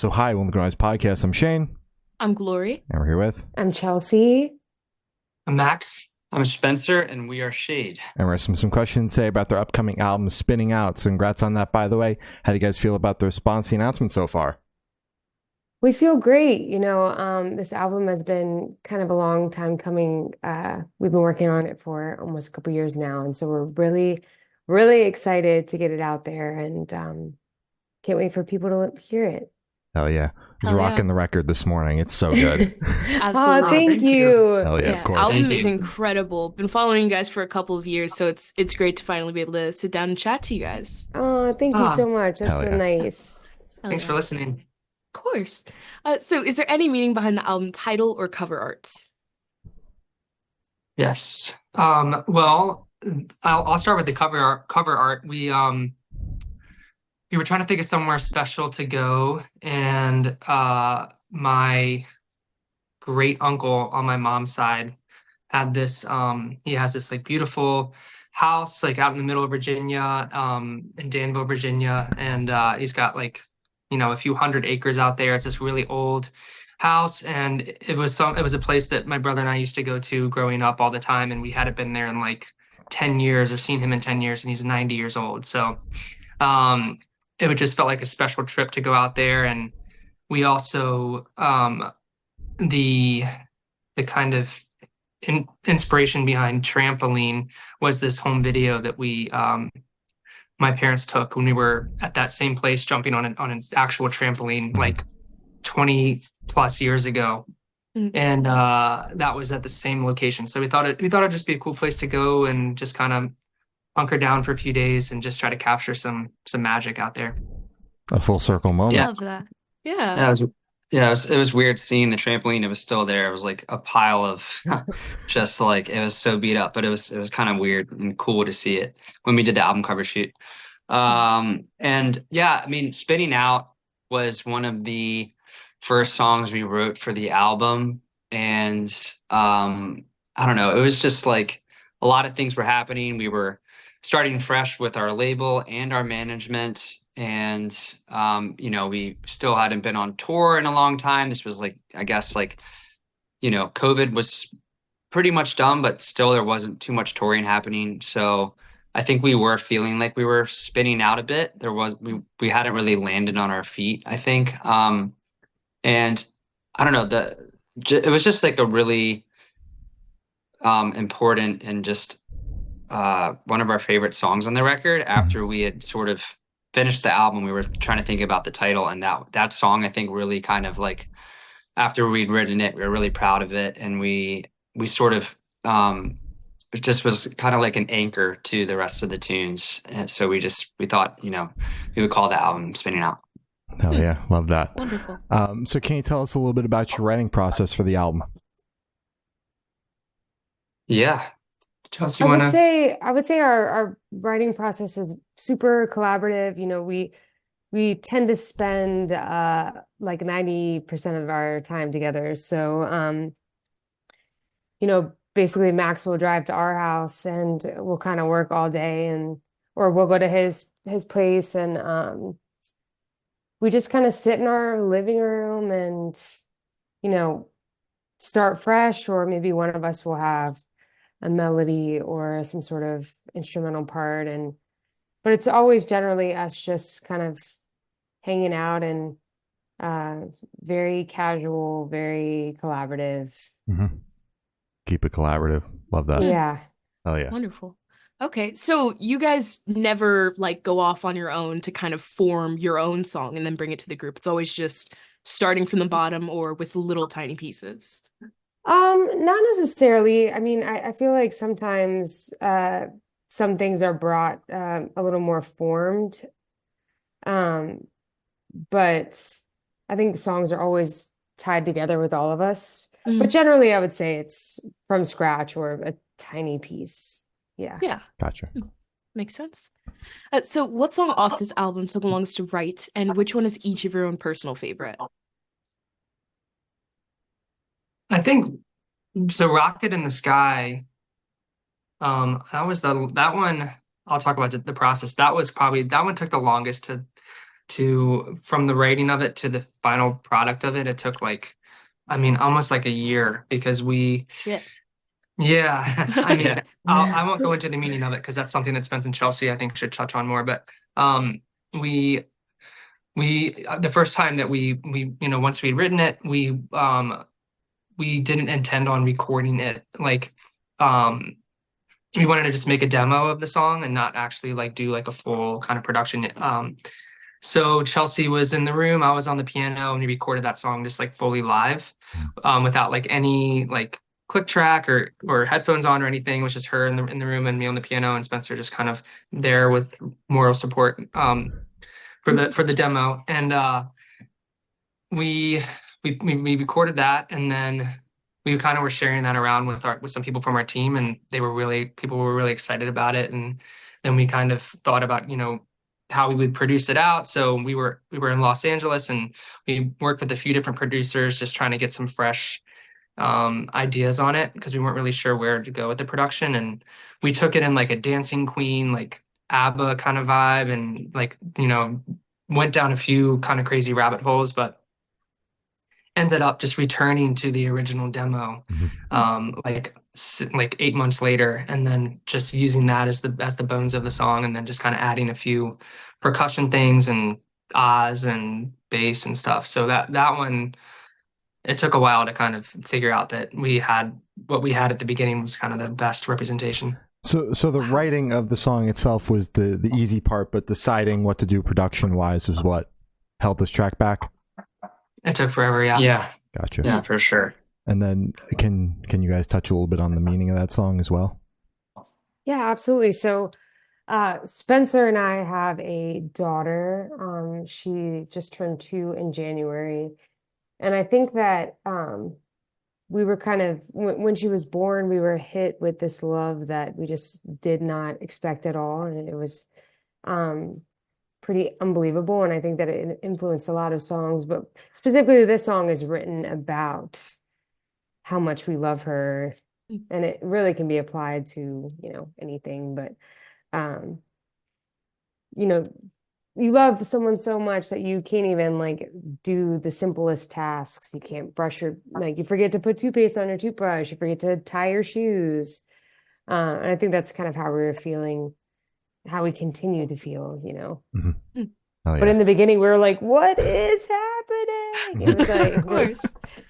So hi, welcome to Noise Podcast. I'm Shane. I'm Glory. And we're here with... I'm Chelsea. I'm Max. I'm Spencer, and we are SHAED. And we're some questions today about their upcoming album, Spinning Out. So congrats on that, by the way. How do you guys feel about the response to the announcement so far? We feel great. This album has been kind of a long time coming. We've been working on it for almost a couple years now. And so we're really, really excited to get it out there and can't wait for people to hear it. Hell yeah. I was rocking the record this morning. It's so good. Absolutely. Oh, thank you. Hell yeah, of course. Album is incredible. Been following you guys for a couple of years, so it's great to finally be able to sit down and chat to you guys. Oh, thank you so much. That's so nice. Thanks for listening. Of course. So is there any meaning behind the album title or cover art? Yes. Well, I'll start with the cover art. We were trying to think of somewhere special to go, and my great uncle on my mom's side had this. He has this like beautiful house like out in the middle of Virginia, in Danville, Virginia, and he's got like a few hundred acres out there. It's this really old house, and it was a place that my brother and I used to go to growing up all the time, and we hadn't been there in like 10 years or seen him in 10 years, and he's 90 years old. So it just felt like a special trip to go out there. And we also the kind of inspiration behind Trampoline was this home video that we my parents took when we were at that same place jumping on an actual trampoline like 20 plus years ago. And that was at the same location. So we thought it'd just be a cool place to go and just kind of hunker down for a few days and just try to capture some magic out there. A full circle moment. I love that. Yeah. It was weird seeing the trampoline. It was still there. It was like a pile of just like, it was so beat up, but it was kind of weird and cool to see it when we did the album cover shoot. And yeah, I mean, Spinning Out was one of the first songs we wrote for the album. And I don't know, it was just like a lot of things were happening. We were starting fresh with our label and our management. And, we still hadn't been on tour in a long time. This was like, I guess like, COVID was pretty much done, but still there wasn't too much touring happening. So I think we were feeling like we were spinning out a bit. We hadn't really landed on our feet, I think. And I don't know, it was just like a really important and just one of our favorite songs on the record. After we had sort of finished the album, we were trying to think about the title, and that song I think really kind of like, after we'd written it, we were really proud of it, and we sort of it just was kind of like an anchor to the rest of the tunes. And so we thought we would call the album Spinning Out. Hell yeah, love that. Wonderful. So can you tell us a little bit about your writing process for the album? Yeah. Chelsea, I would say our writing process is super collaborative. We tend to spend like 90% of our time together. So basically Max will drive to our house and we'll kind of work all day, or we'll go to his place, and we just kind of sit in our living room and start fresh, or maybe one of us will have a melody or some sort of instrumental part, but it's always generally us just kind of hanging out, and very casual, very collaborative. Mm-hmm. Keep it collaborative. Love that. Yeah. Oh yeah. Wonderful. Okay, so you guys never like go off on your own to kind of form your own song and then bring it to the group. It's always just starting from the bottom or with little tiny pieces. Not necessarily. I mean, I feel like sometimes some things are brought a little more formed. But I think songs are always tied together with all of us. Mm-hmm. But generally, I would say it's from scratch or a tiny piece. Yeah. Yeah. Gotcha. Makes sense. So what song off this album took the longest to write, and which one is each of your own personal favorite? I think so. Rocket in the Sky. That was that one. I'll talk about the process. That one took the longest from the writing of it to the final product of it, it took like, I mean, almost like a year because Shit. yeah, I mean, I won't go into the meaning of it because that's something that Spence and Chelsea, I think, should touch on more. But we the first time that we once we'd written it, we didn't intend on recording it. Like we wanted to just make a demo of the song and not actually like do like a full kind of production. So Chelsea was in the room, I was on the piano, and we recorded that song just like fully live, without like any like click track or headphones on or anything. It was just her in the room and me on the piano, and Spencer just kind of there with moral support for the demo. And we recorded that, and then we kind of were sharing that around with some people from our team, and people were really excited about it. And then we kind of thought about, how we would produce it out. So we were in Los Angeles, and we worked with a few different producers, just trying to get some fresh ideas on it because we weren't really sure where to go with the production. And we took it in like a Dancing Queen, like ABBA kind of vibe, and like, went down a few kind of crazy rabbit holes, but ended up just returning to the original demo, like 8 months later, and then just using that as the bones of the song, and then just kind of adding a few percussion things and ahs and bass and stuff. So that one, it took a while to kind of figure out that what we had at the beginning was kind of the best representation. So the writing of the song itself was the easy part, but deciding what to do production wise was what held this track back. It took forever, yeah. Yeah. Gotcha. Yeah, for sure. And then can you guys touch a little bit on the meaning of that song as well? Yeah, absolutely. So Spencer and I have a daughter. She just turned 2 in January. And I think that we were kind of, when she was born, we were hit with this love that we just did not expect at all. And it was pretty unbelievable. And I think that it influenced a lot of songs, but specifically this song is written about how much we love her. And it really can be applied to, anything, but, you love someone so much that you can't even like do the simplest tasks. You can't you forget to put toothpaste on your toothbrush. You forget to tie your shoes. And I think that's kind of how we were feeling, how we continue to feel, Mm-hmm. Oh, yeah. But in the beginning, we were like, what is happening? It was like,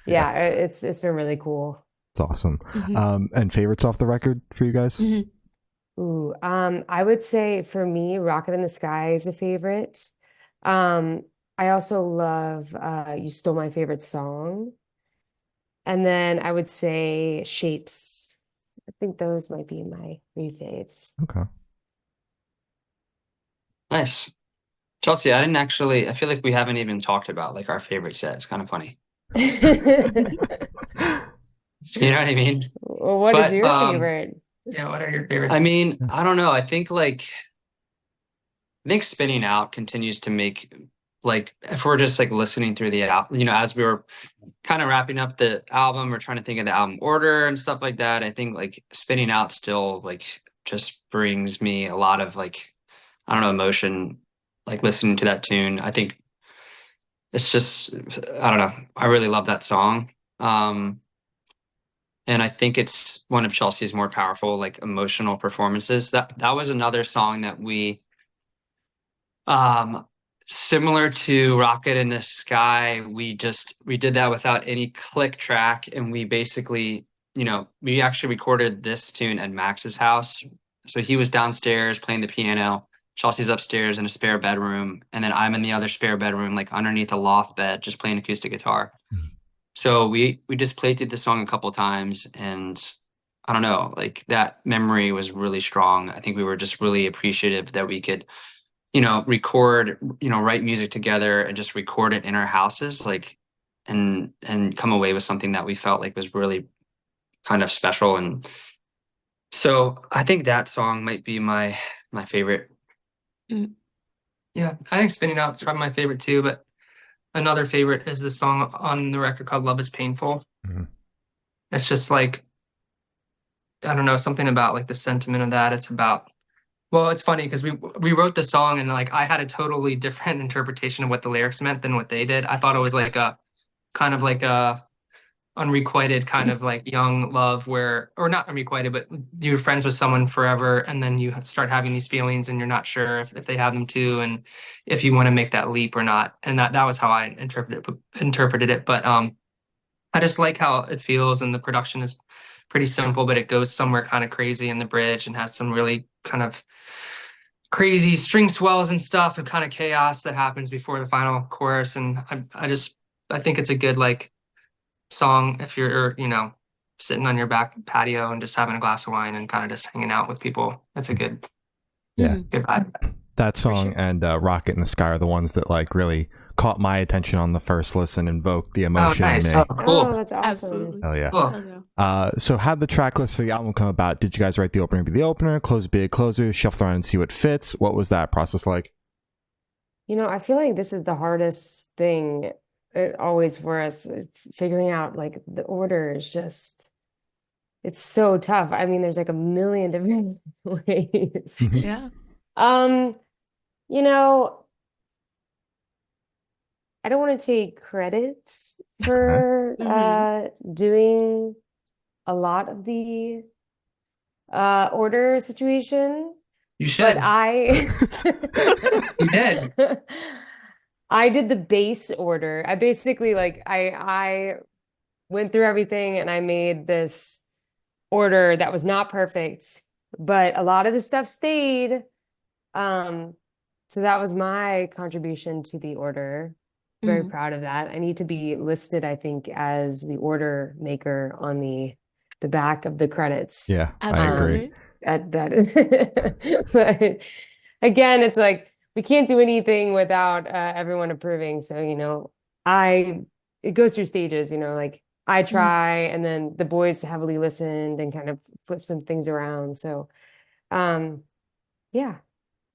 it's been really cool. It's awesome. Mm-hmm. And favorites off the record for you guys? Mm-hmm. Ooh, I would say for me, Rocket in the Sky is a favorite. I also love You Stole My Favorite Song. And then I would say Shapes. I think those might be my 3 faves. Okay. Nice. Chelsea, I feel like we haven't even talked about like our favorite set. It's kind of funny. You know what I mean? Well, what is your favorite? Yeah, what are your favorites? I mean, I don't know. I think Spinning Out continues to make, like, if we're just like listening through the album, as we were kind of wrapping up the album or trying to think of the album order and stuff like that, I think like Spinning Out still like just brings me a lot of like, I don't know, emotion, like listening to that tune. I think it's just, I don't know. I really love that song. And I think it's one of Chelsea's more powerful, like emotional performances. That was another song that we, similar to Rocket in the Sky, we did that without any click track. And we basically, we actually recorded this tune at Max's house. So he was downstairs playing the piano. Chelsea's upstairs in a spare bedroom. And then I'm in the other spare bedroom, like underneath a loft bed, just playing acoustic guitar. Mm-hmm. So we just played through the song a couple times, and I don't know, like that memory was really strong. I think we were just really appreciative that we could, record, write music together and just record it in our houses, like, and come away with something that we felt like was really kind of special. And so I think that song might be my favorite. Yeah, I think Spinning Out is probably my favorite too, but another favorite is the song on the record called Love is Painful. Mm-hmm. It's just like, I don't know, something about like the sentiment of that. It's about Well, it's funny because we wrote the song and like I had a totally different interpretation of what the lyrics meant than what they did. I thought it was like a kind of like a unrequited kind of like young love where, or not unrequited, but you're friends with someone forever and then you start having these feelings and you're not sure if they have them too and if you want to make that leap or not. And that was how I interpreted it. But I just like how it feels and the production is pretty simple, but it goes somewhere kind of crazy in the bridge and has some really kind of crazy string swells and stuff and kind of chaos that happens before the final chorus. And I think it's a good like song if you're, sitting on your back patio and just having a glass of wine and kind of just hanging out with people. That's a good, Yeah. good vibe. That song sure. and Rocket in the Sky are the ones that like really caught my attention on the first listen, invoked the Oh, emotion in nice. me. Oh, cool. Oh, that's awesome. Absolutely. Hell yeah. Cool. Hell yeah. So how'd the track list for the album come about? Did you guys write the opener be the opener, close be a closer, shuffle around and see what fits? What was that process like? I feel like this is the hardest thing always for us, figuring out like the order is just, it's so tough. I mean, there's like a million different ways. Yeah. You know, I don't want to take credit for doing a lot of the order situation, You but should. You did. I did the base order. I basically like I went through everything and I made this order that was not perfect, but a lot of the stuff stayed. So that was my contribution to the order. Very proud of that. I need to be listed, I think, as the order maker on the back of the credits. Yeah, I agree. That is, but again, it's like we can't do anything without everyone approving. So, it goes through stages, like I try and then the boys heavily listened and kind of flip some things around. So, yeah.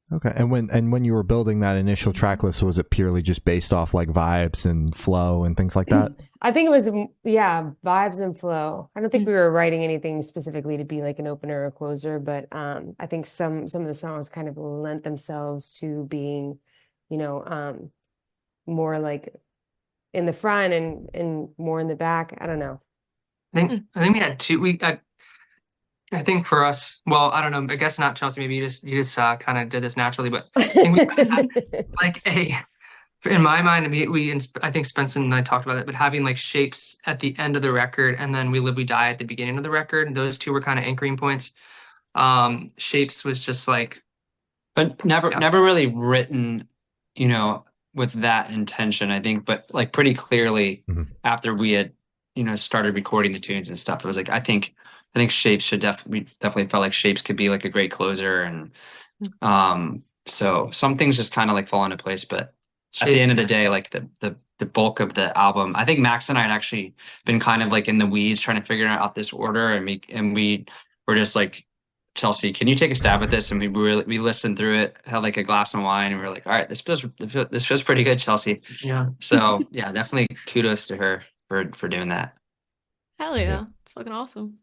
Okay. And when you were building that initial track list, was it purely just based off like vibes and flow and things like that? I think it was, vibes and flow. I don't think we were writing anything specifically to be like an opener or closer, but I think some of the songs kind of lent themselves to being, more like in the front and more in the back. I don't know. I think we had two. I think for us, well, I don't know. I guess not, Chelsea. Maybe you just kind of did this naturally, but I think we had like in my mind, I think Spencer and I talked about it, but having like shapes at the end of the record and then We Live We Die at the beginning of the record, those two were kind of anchoring points. Shapes was just like, but never really written, with that intention, I think, but like pretty clearly after we had, started recording the tunes and stuff, it was like, I think Shapes should definitely felt like Shapes could be like a great closer. And so some things just kind of like fall into place, but at the end of the day, like the bulk of the album, I think Max and I had actually been kind of like in the weeds trying to figure out this order, and we were just like, Chelsea, can you take a stab at this? And we listened through it, had like a glass of wine, and we were like, all right, this feels pretty good, Chelsea. Yeah. So yeah, definitely kudos to her for doing that. Hell yeah. It's fucking awesome.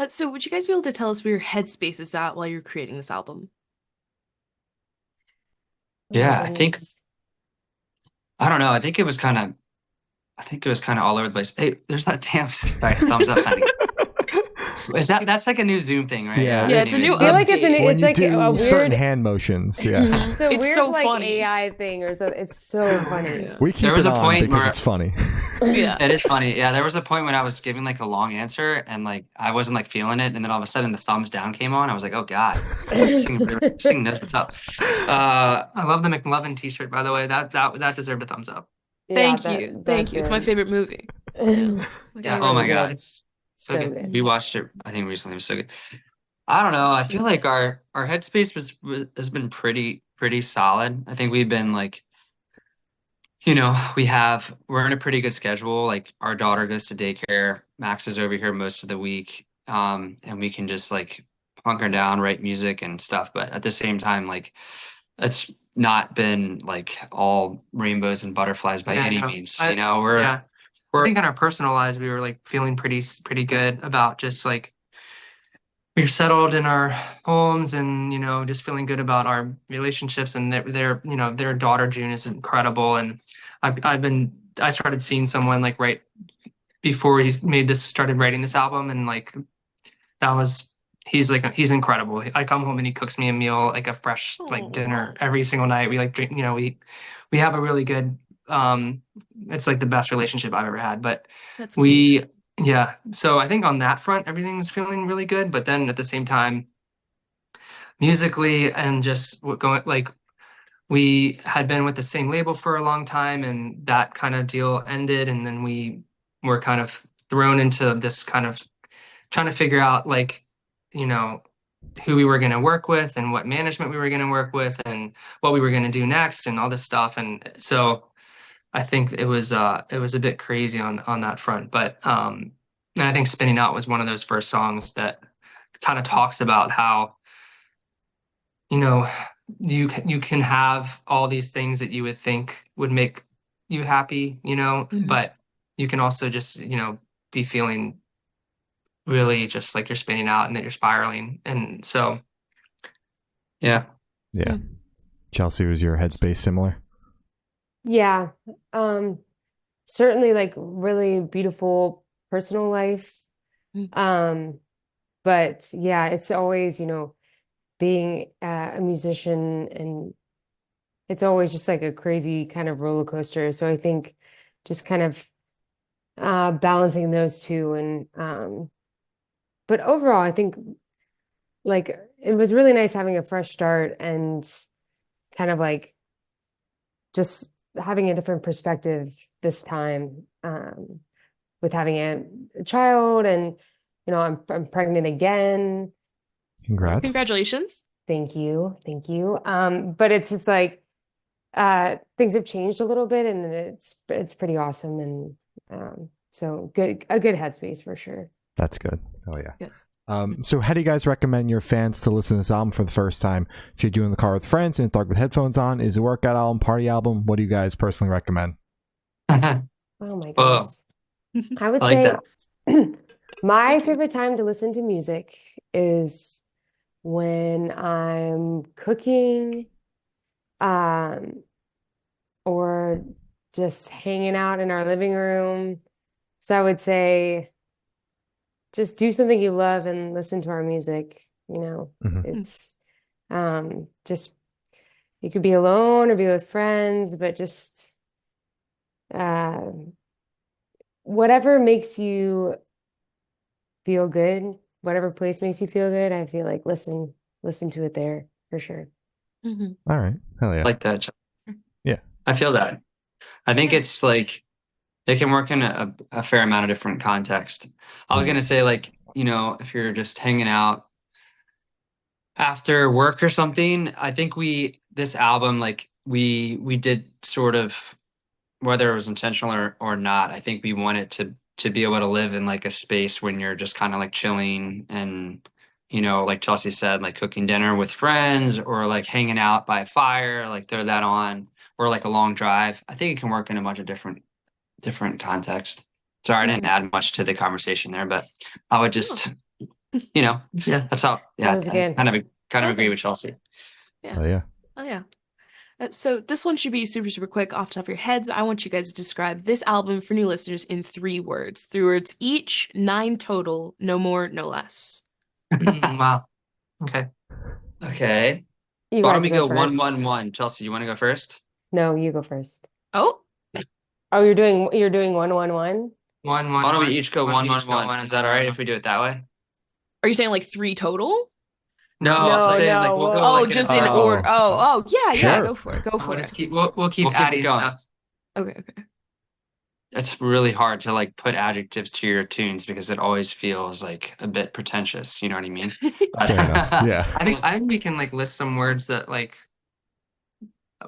So would you guys be able to tell us where your headspace is at while you're creating this album? Yeah, I don't know. I think it was kind of all over the place. Hey, there's that damn sorry, thumbs up sign. That's like a new Zoom thing, right? Yeah, it's a new I feel like it's update. like a weird certain hand motions. Yeah. it's a It's weird so like funny. AI thing or something. It's so funny. Yeah. We keep There was it a on point because where- it's funny. Yeah. It is funny. Yeah, there was a point when I was giving like a long answer and like I wasn't like feeling it, and then all of a sudden the thumbs down came on. I was like, oh God, Sing knows what's up. I love the McLovin t-shirt, by the way. That deserved a thumbs up. Thank you. Thank you. It's my favorite movie. Yeah. Yeah. Oh my really God, good. it's So good. good. We watched it, I think recently. It was so good. I don't know. I feel like our headspace has been pretty solid. I think we've been like, we're in a pretty good schedule. Like our daughter goes to daycare. Max is over here most of the week. And we can just like hunker down, write music and stuff. But at the same time, like it's not been like all rainbows and butterflies by Yeah, I any know. means. I think in our personal lives, we were like feeling pretty good about just like we're settled in our homes and, just feeling good about our relationships. And their daughter June is incredible. And I started seeing someone like right before started writing this album. And like, that was, he's incredible. I come home and he cooks me a meal, like a fresh, like dinner every single night. We like drink, we have a really good, it's like the best relationship I've ever had. But That's great. yeah. So I think on that front, everything's feeling really good. But then at the same time, musically and just going like we had been with the same label for a long time, and that kind of deal ended, and then we were kind of thrown into this kind of trying to figure out like, you know, who we were going to work with and what management we were going to work with and what we were going to do next and all this stuff. And so I think it was a bit crazy on that front, but and I think Spinning Out was one of those first songs that kind of talks about how, you know, you can have all these things that you would think would make you happy, but you can also just, be feeling really just like you're spinning out and that you're spiraling. And so, yeah. Yeah. Chelsea, was your headspace similar? Yeah. Certainly like really beautiful personal life. But yeah, it's always, being a musician, and it's always just like a crazy kind of roller coaster. So I think just kind of balancing those two, and but overall I think like it was really nice having a fresh start and kind of like just having a different perspective this time, with having a child, and I'm pregnant again. Congrats. Congratulations. Thank you. Thank you. But it's just like things have changed a little bit, and it's pretty awesome, and so a good headspace for sure. That's good. Oh yeah. Good. So how do you guys recommend your fans to listen to this album for the first time? Should you do it in the car with friends and thug with headphones on? Is it a workout album, party album? What do you guys personally recommend? Oh my goodness. I would I like say my favorite time to listen to music is when I'm cooking, or just hanging out in our living room. So I would say just do something you love and listen to our music. It's just you could be alone or be with friends, but just whatever makes you feel good, whatever place makes you feel good, I feel like listen to it there for sure. All right. Hell yeah. Like that. Yeah. I feel that. I think it's like it can work in a fair amount of different context. I was gonna say like, if you're just hanging out after work or something, I think this album, like we did sort of, whether it was intentional or not, I think we wanted to be able to live in like a space when you're just kind of like chilling and, like Chelsea said, like cooking dinner with friends or like hanging out by a fire, like throw that on, or like a long drive. I think it can work in a bunch of different contexts. Sorry, I didn't add much to the conversation there, but I would just, yeah, that's how, That was good. I kind of agree with Chelsea. Yeah. Oh yeah. Oh yeah. So this one should be super, super quick off the top of your heads. I want you guys to describe this album for new listeners in 3 words. 3 words each, 9 total, no more, no less. Wow. Okay. You Why guys don't we go go 1, first. 1, 1? Chelsea, you want to go first? No, you go first. Oh, You're doing 1-1-1? Why don't we each go 1, 1, 1? Is that all right if we do it that way? are you saying like 3 total? No, No, I'm saying like no, we'll go well- Oh, like just a, in order. Oh, yeah, Sure. go for it. Go for We'll it. just we'll keep We'll keep adding it going. stuff. Okay. it's really hard to like put adjectives to your tunes because it always feels like a bit pretentious. You know what I mean? But- Fair enough. Yeah. I think we can like list some words that like,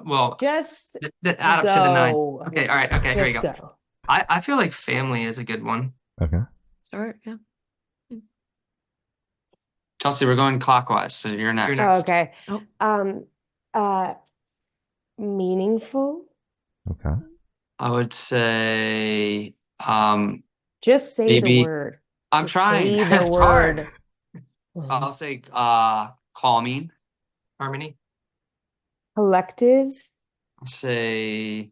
well, Just that add up to the 9. go. Okay, all right, okay, here we Just go. go. I feel like family is a good one. Okay. Start, yeah. Chelsea, we're going clockwise, so you're next. You're next. Okay. Oh. Meaningful. Okay. I would say Just say Maybe- the word. I'm Just trying. say the It's hard. word. I'll say calming. Harmony. Collective. I'll say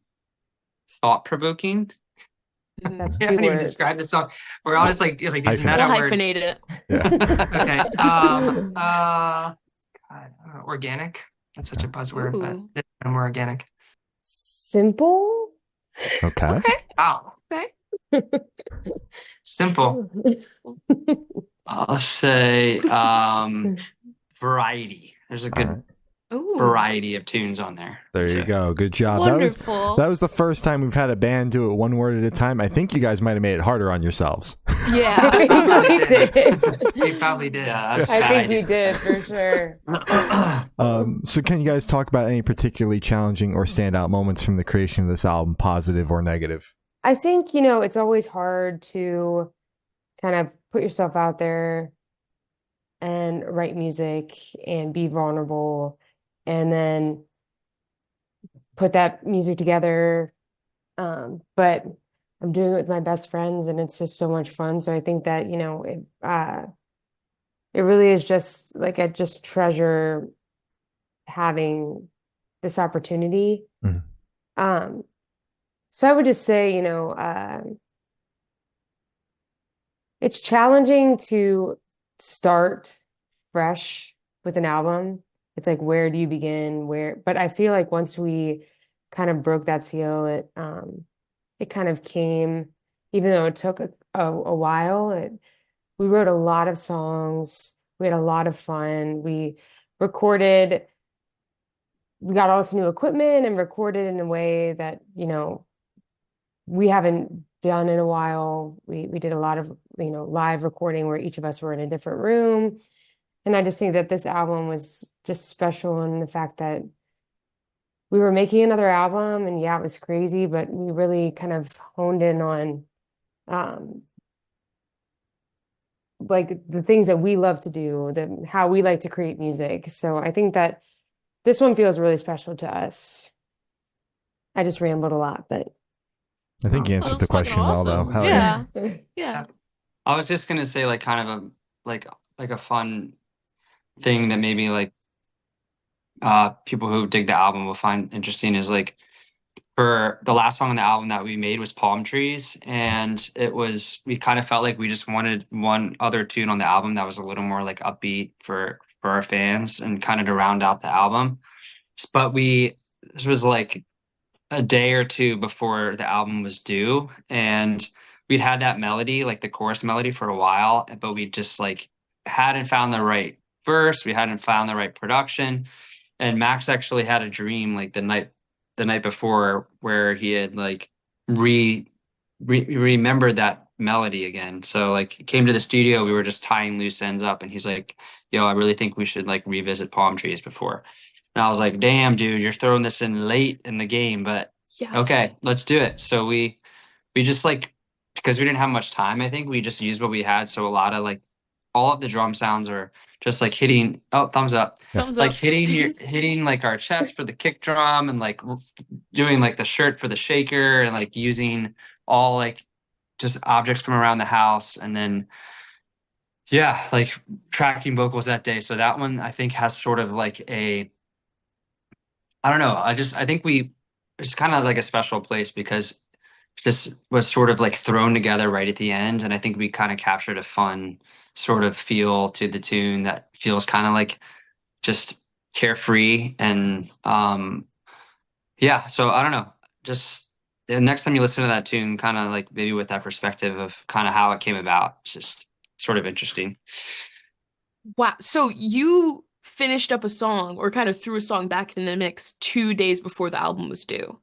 thought-provoking. That's I two haven't even words. described the song. We're all just like using Hyphenate. meta We'll words. hyphenate it. Yeah. Okay. Organic. That's such a buzzword, but Ooh. it's more organic. Simple. Okay. Okay. Wow. Okay. Simple. I'll say variety. There's a All good right. Ooh. variety of tunes on there. There you go. Good job. Wonderful. That was the first time we've had a band do it one word at a time. I think you guys might have made it harder on yourselves. Yeah. We probably did. We probably did. Yeah, that's I bad think we idea. did for sure. So can you guys talk about any particularly challenging or standout moments from the creation of this album, positive or negative? I think, it's always hard to kind of put yourself out there and write music and be vulnerable and then put that music together. But I'm doing it with my best friends and it's just so much fun. So I think that, it really is just like I just treasure having this opportunity. Mhm. So I would just say, it's challenging to start fresh with an album. It's like, where do you begin? But I feel like once we kind of broke that seal, it kind of came, even though it took a while, we wrote a lot of songs. We had a lot of fun. We got all this new equipment and recorded in a way that, we haven't done in a while. We did a lot of, live recording where each of us were in a different room. And I just think that this album was just special in the fact that we were making another album and yeah, it was crazy, but we really kind of honed in on like the things that we love to do, how we like to create music. So I think that this one feels really special to us. I just rambled a lot, but I think you That answered was the fucking question well, though. awesome. Hell Yeah. yeah. Yeah. I was just gonna say like kind of a fun thing that maybe like people who dig the album will find interesting is like for the last song on the album that we made was Palm Trees, and we kind of felt like we just wanted one other tune on the album that was a little more like upbeat for our fans and kind of to round out the album. But this was like a day or two before the album was due, and we'd had that melody, like the chorus melody, for a while, but we just like hadn't found the right verse, we hadn't found the right production. And Max actually had a dream like the night before where he had like remembered that melody again. So like he came to the studio, we were just tying loose ends up, and he's like, "Yo, I really think we should like revisit Palm Trees before." And I was like, "Damn, dude, you're throwing this in late in the game, but Yeah. okay, let's do it." So we just like, because we didn't have much time, I think we just used what we had. So a lot of like all of the drum sounds are just like hitting, oh, thumbs up. Thumbs Like up. hitting like our chest for the kick drum, and like doing like the shirt for the shaker, and like using all like just objects from around the house, and then yeah, like tracking vocals that day. So that one I think has sort of like I don't know. I think it's kind of like a special place because it just was sort of like thrown together right at the end. And I think we kind of captured a fun sort of feel to the tune that feels kind of like just carefree. And yeah, so I don't know. Just the next time you listen to that tune, kind of like maybe with that perspective of kind of how it came about, it's just sort of interesting. Wow. So you finished up a song or kind of threw a song back in the mix 2 days before the album was due.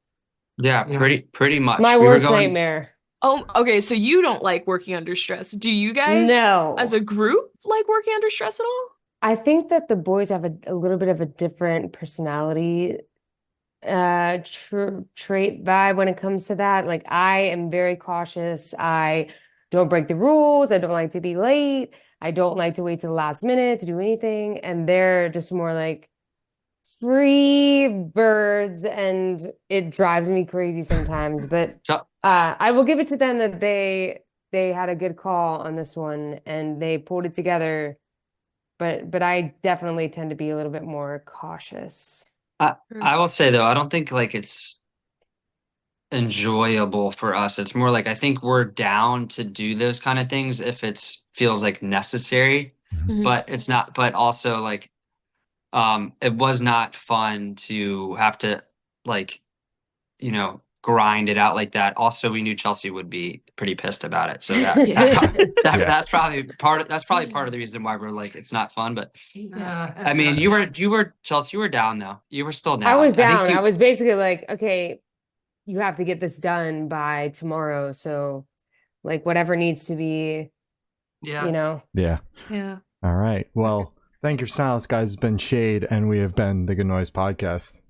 Yeah, pretty much. My We were worst going. nightmare. Oh, okay. So you don't like working under stress. Do you guys, No. as a group, like working under stress at all? I think that the boys have a little bit of a different personality trait vibe when it comes to that. Like I am very cautious. I don't break the rules. I don't like to be late. I don't like to wait to the last minute to do anything. And they're just more like free birds, and it drives me crazy sometimes. But I will give it to them that they had a good call on this one and they pulled it together but I definitely tend to be a little bit more cautious. I will say though, I don't think like it's enjoyable for us. It's more like I think we're down to do those kind of things if it's feels like necessary, Mhm. but it's not. But also like, it was not fun to have to like, grind it out like that. Also, we knew Chelsea would be pretty pissed about it, so Yeah. that's probably part of the reason why we're like it's not fun. But I mean, Yeah. you were Chelsea, you were down though. You were still I down. was I think down. I you. was basically like, okay, you have to get this done by tomorrow. So like whatever needs to be, Yeah. Yeah. Yeah. All right. Well, thank you for silence, guys. It's been Shade, and we have been the Good Noise Podcast.